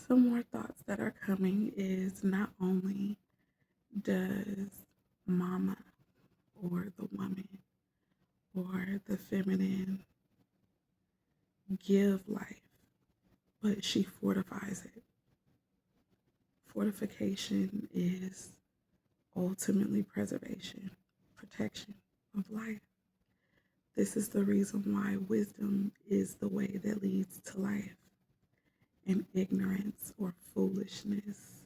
Some more thoughts that are coming is not only does mama or the woman or the feminine give life, but she fortifies it. Fortification is ultimately preservation, protection of life. This is the reason why wisdom is the way that leads to life, and ignorance or foolishness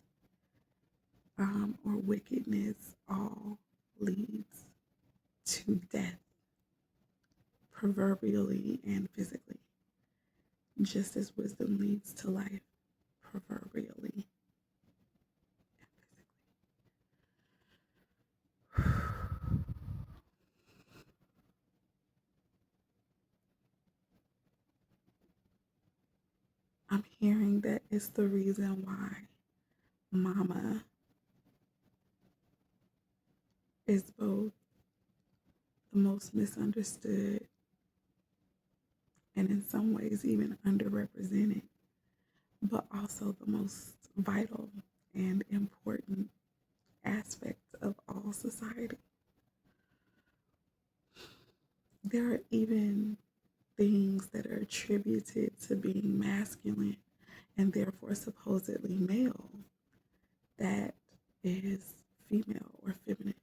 or wickedness all leads to death, proverbially and physically, just as wisdom leads to life, proverbially and physically. I'm hearing that it's the reason why mama is both the most misunderstood and in some ways even underrepresented, but also the most vital and important aspect of all society. There are even things that are attributed to being masculine and therefore supposedly male that is female or feminine,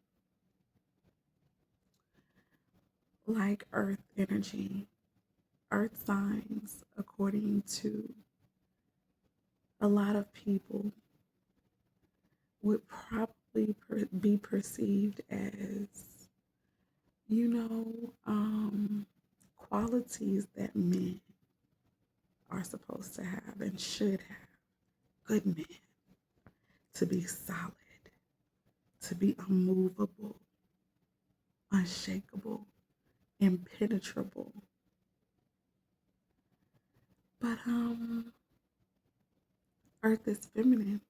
like earth energy. Earth signs, according to a lot of people, would probably be perceived as, you know, qualities that men are supposed to have and should have. Good men, to be solid, to be unmovable, unshakable, impenetrable. But earth is feminine,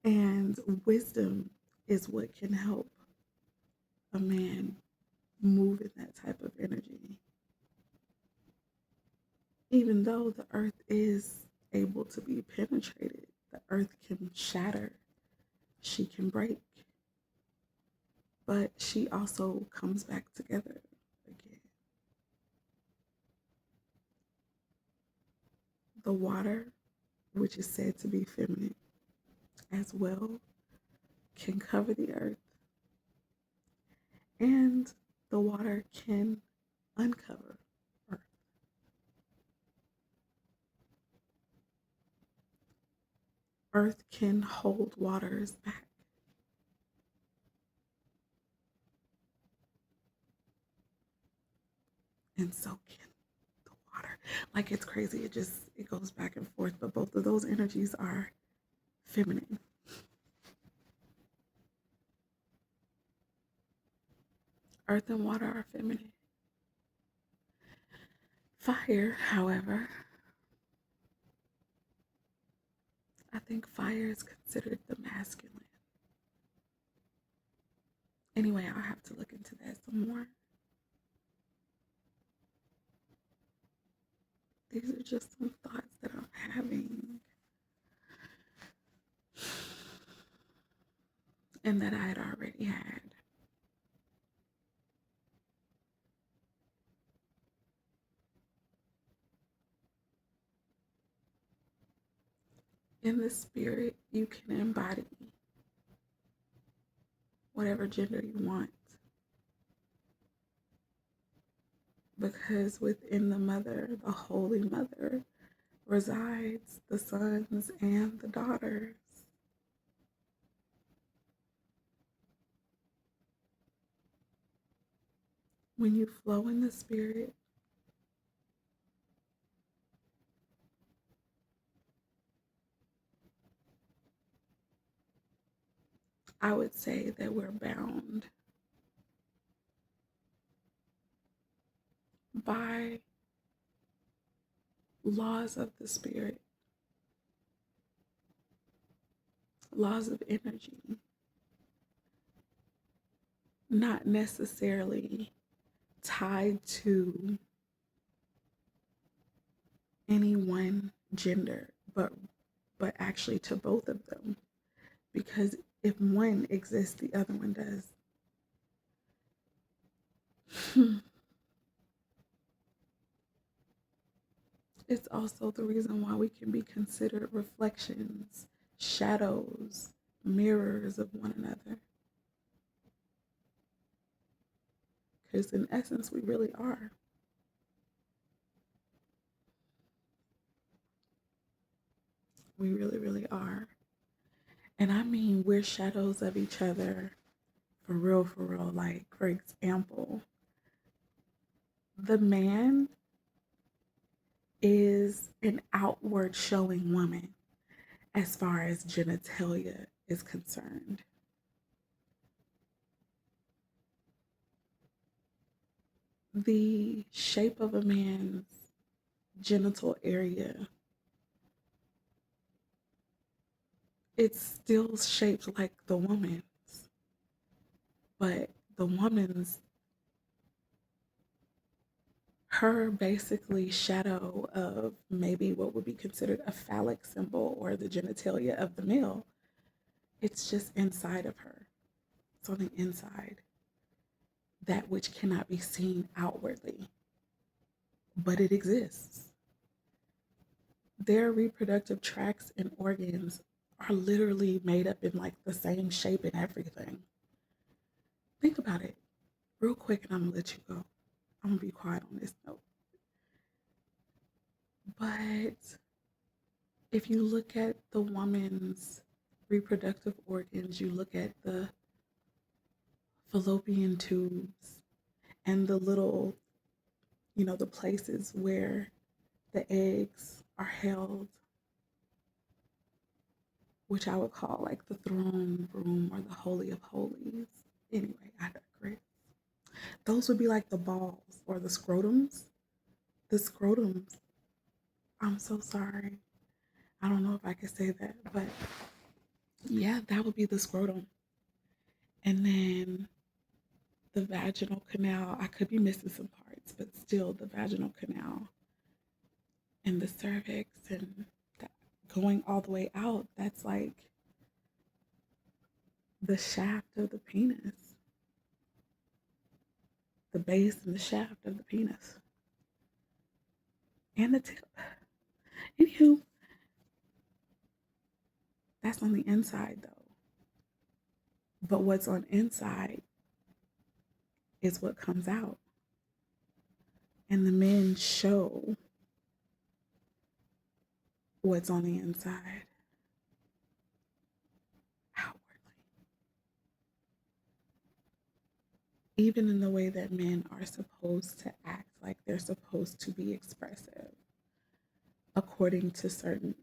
and wisdom is what can help a man move in that type of energy. Even though the earth is able to be penetrated, the earth can shatter, she can break, but she also comes back together again. The water, which is said to be feminine as well, can cover the earth, and the water can uncover earth. Earth can hold waters back, and so can the water. Like, it's crazy. It goes back and forth, but both of those energies are feminine. Earth and water are feminine. Fire, however, I think fire is considered the masculine. Anyway, I'll have to look into that some more. These are just some thoughts that I'm having and that I had already had. In the spirit, you can embody whatever gender you want, because within the mother, the Holy Mother, resides the sons and the daughters. When you flow in the spirit, I would say that we're bound by laws of the spirit, laws of energy, not necessarily tied to any one gender, but actually to both of them. Because if one exists, the other one does. It's also the reason why we can be considered reflections, shadows, mirrors of one another. Because in essence, we really are. We really, really are. And I mean, we're shadows of each other for real, for real. Like, for example, the man is an outward showing woman as far as genitalia is concerned. The shape of a man's genital area, it's still shaped like the woman's, but the woman's, her basically shadow of maybe what would be considered a phallic symbol or the genitalia of the male, it's just inside of her. It's on the inside, that which cannot be seen outwardly, but it exists. Their reproductive tracts and organs are literally made up in like the same shape and everything. Think about it real quick and I'm gonna let you go. I'm gonna be quiet on this note. But if you look at the woman's reproductive organs, you look at the fallopian tubes and the little, the places where the eggs are held, which I would call like the throne room or the Holy of Holies. Anyway, I digress. Those would be like the balls or the scrotums. The scrotums. I'm so sorry. I don't know if I could say that, but yeah, that would be the scrotum. And then the vaginal canal, I could be missing some parts, but still the vaginal canal and the cervix and that going all the way out, that's like the shaft of the penis, the base and the shaft of the penis, and the tip. Anywho, that's on the inside though. But what's on inside is what comes out. And the men show what's on the inside outwardly. Even in the way that men are supposed to act, like they're supposed to be expressive according to certain,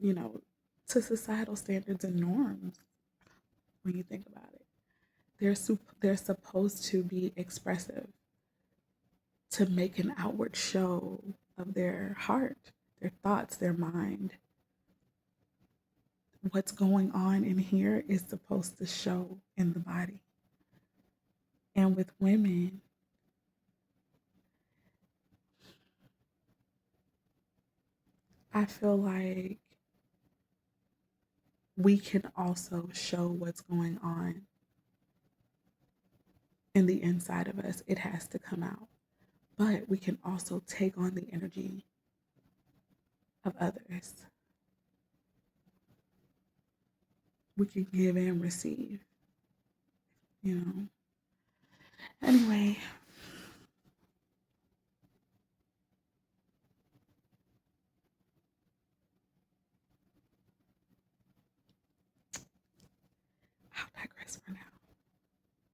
to societal standards and norms. When you think about it, they're supposed to be expressive, to make an outward show of their heart, their thoughts, their mind. What's going on in here is supposed to show in the body. And with women, I feel like we can also show what's going on in the inside of us. It has to come out. But we can also take on the energy of others. We can give and receive, you know. Anyway, I'll digress for now.